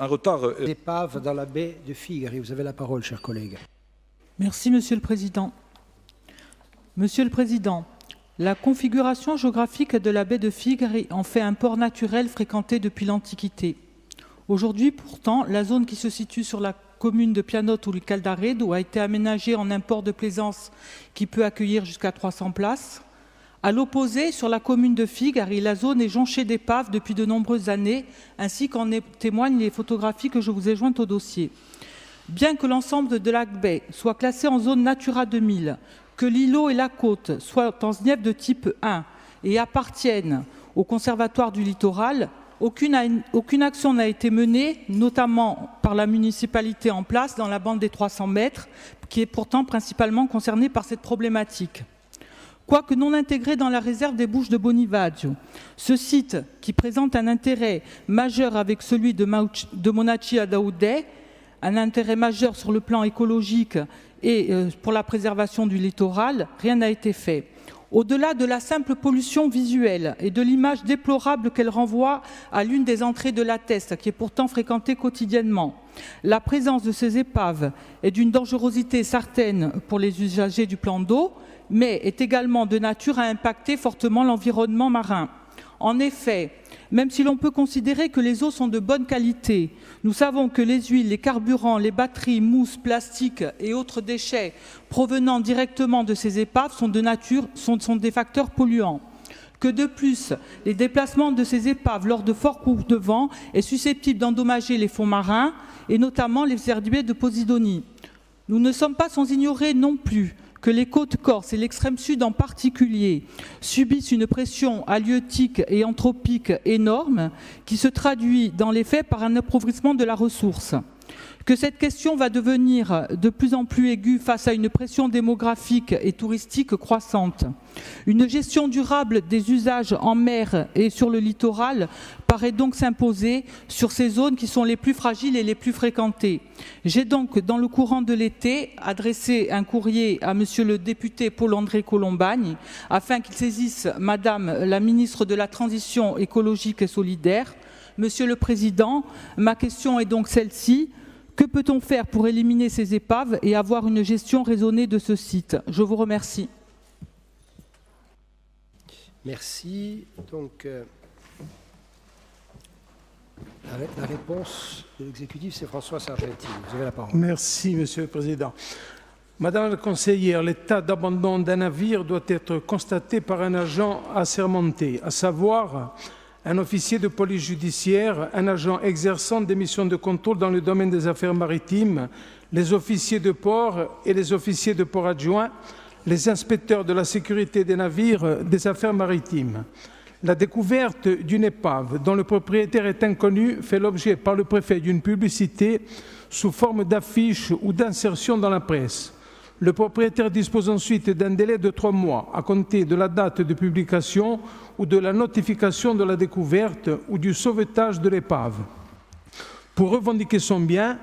un retard. Épaves dans la baie de Figari. Vous avez la parole, cher collègue. Merci, Monsieur le Président. Monsieur le Président, la configuration géographique de la baie de Figari en fait un port naturel fréquenté depuis l'Antiquité. Aujourd'hui, pourtant, la zone qui se situe sur la commune de Pianote ou le Caldaredo a été aménagée en un port de plaisance qui peut accueillir jusqu'à 300 places. À l'opposé, sur la commune de Figari, la zone est jonchée d'épaves depuis de nombreuses années, ainsi qu'en témoignent les photographies que je vous ai jointes au dossier. Bien que l'ensemble de Lac-Baie soit classé en zone Natura 2000, que l'îlot et la côte soient en SNIEF de type 1 et appartiennent au Conservatoire du littoral, aucune action n'a été menée, notamment par la municipalité en place dans la bande des 300 mètres, qui est pourtant principalement concernée par cette problématique. Quoique non intégré dans la réserve des Bouches de Bonivadio, ce site, qui présente un intérêt majeur avec celui de Monaccia d'Aoudé, un intérêt majeur sur le plan écologique et pour la préservation du littoral, rien n'a été fait. Au-delà de la simple pollution visuelle et de l'image déplorable qu'elle renvoie à l'une des entrées de la Teste, qui est pourtant fréquentée quotidiennement, la présence de ces épaves est d'une dangerosité certaine pour les usagers du plan d'eau, mais est également de nature à impacter fortement l'environnement marin. En effet, même si l'on peut considérer que les eaux sont de bonne qualité, nous savons que les huiles, les carburants, les batteries, mousses, plastiques et autres déchets provenant directement de ces épaves sont des facteurs polluants. Que de plus, les déplacements de ces épaves lors de forts coups de vent est susceptible d'endommager les fonds marins et notamment les herbiers de Posidonie. Nous ne sommes pas sans ignorer non plus que les côtes corses et l'extrême sud en particulier subissent une pression halieutique et anthropique énorme qui se traduit dans les faits par un appauvrissement de la ressource. Que cette question va devenir de plus en plus aiguë face à une pression démographique et touristique croissante. Une gestion durable des usages en mer et sur le littoral paraît donc s'imposer sur ces zones qui sont les plus fragiles et les plus fréquentées. J'ai donc, dans le courant de l'été, adressé un courrier à Monsieur le député Paul-André Colombagne afin qu'il saisisse Madame la ministre de la Transition écologique et solidaire. Monsieur le Président, ma question est donc celle-ci. Que peut-on faire pour éliminer ces épaves et avoir une gestion raisonnée de ce site? Je vous remercie. Merci. Donc, la réponse de l'exécutif, c'est François Sargentini. Vous avez la parole. Merci, Monsieur le Président. Madame la conseillère, l'état d'abandon d'un navire doit être constaté par un agent assermenté, à savoir un officier de police judiciaire, un agent exerçant des missions de contrôle dans le domaine des affaires maritimes, les officiers de port et les officiers de port adjoints, les inspecteurs de la sécurité des navires des affaires maritimes. La découverte d'une épave dont le propriétaire est inconnu fait l'objet par le préfet d'une publicité sous forme d'affiche ou d'insertion dans la presse. Le propriétaire dispose ensuite d'un délai de 3 mois à compter de la date de publication ou de la notification de la découverte ou du sauvetage de l'épave pour revendiquer son bien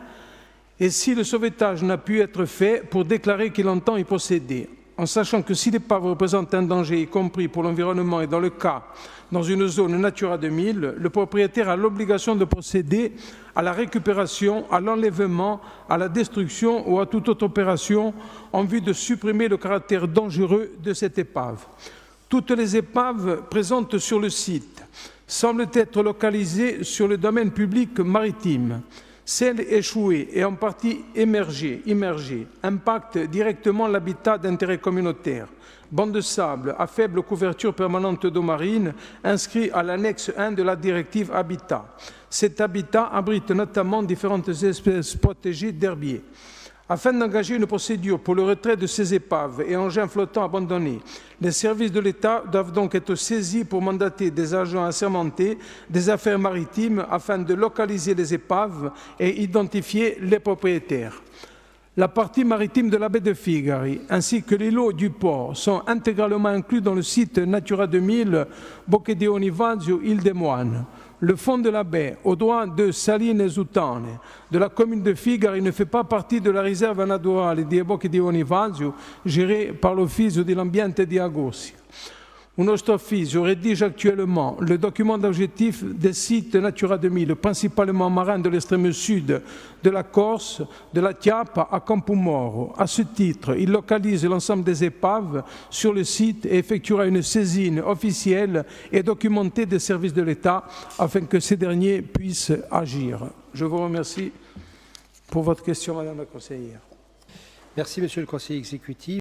et, si le sauvetage n'a pu être fait, pour déclarer qu'il entend y procéder. En sachant que si l'épave représente un danger, y compris pour l'environnement et dans le cas dans une zone Natura 2000, le propriétaire a l'obligation de procéder à la récupération, à l'enlèvement, à la destruction ou à toute autre opération en vue de supprimer le caractère dangereux de cette épave. Toutes les épaves présentes sur le site semblent être localisées sur le domaine public maritime. Celles échouées et en partie immergées impactent directement l'habitat d'intérêt communautaire. Banc de sable à faible couverture permanente d'eau marine, inscrit à l'annexe 1 de la directive Habitat. Cet habitat abrite notamment différentes espèces protégées d'herbiers. Afin d'engager une procédure pour le retrait de ces épaves et engins flottants abandonnés, les services de l'État doivent donc être saisis pour mandater des agents assermentés des affaires maritimes afin de localiser les épaves et identifier les propriétaires. La partie maritime de la baie de Figari ainsi que l'îlot du port sont intégralement inclus dans le site Natura 2000 Bocche di Onivazio, île des Moines. Le fond de la baie, au droit de Saline Zutane, de la commune de Figari, ne fait pas partie de la réserve naturale di Bocche di Onivazio, gérée par l'Office dell'Ambiente di Agossia. Notre office rédige actuellement le document d'objectif des sites Natura 2000, principalement marins de l'extrême sud de la Corse, de la Chiapa à Campomoro. À ce titre, il localise l'ensemble des épaves sur le site et effectuera une saisine officielle et documentée des services de l'État afin que ces derniers puissent agir. Je vous remercie pour votre question, Madame la conseillère. Merci, Monsieur le conseiller exécutif.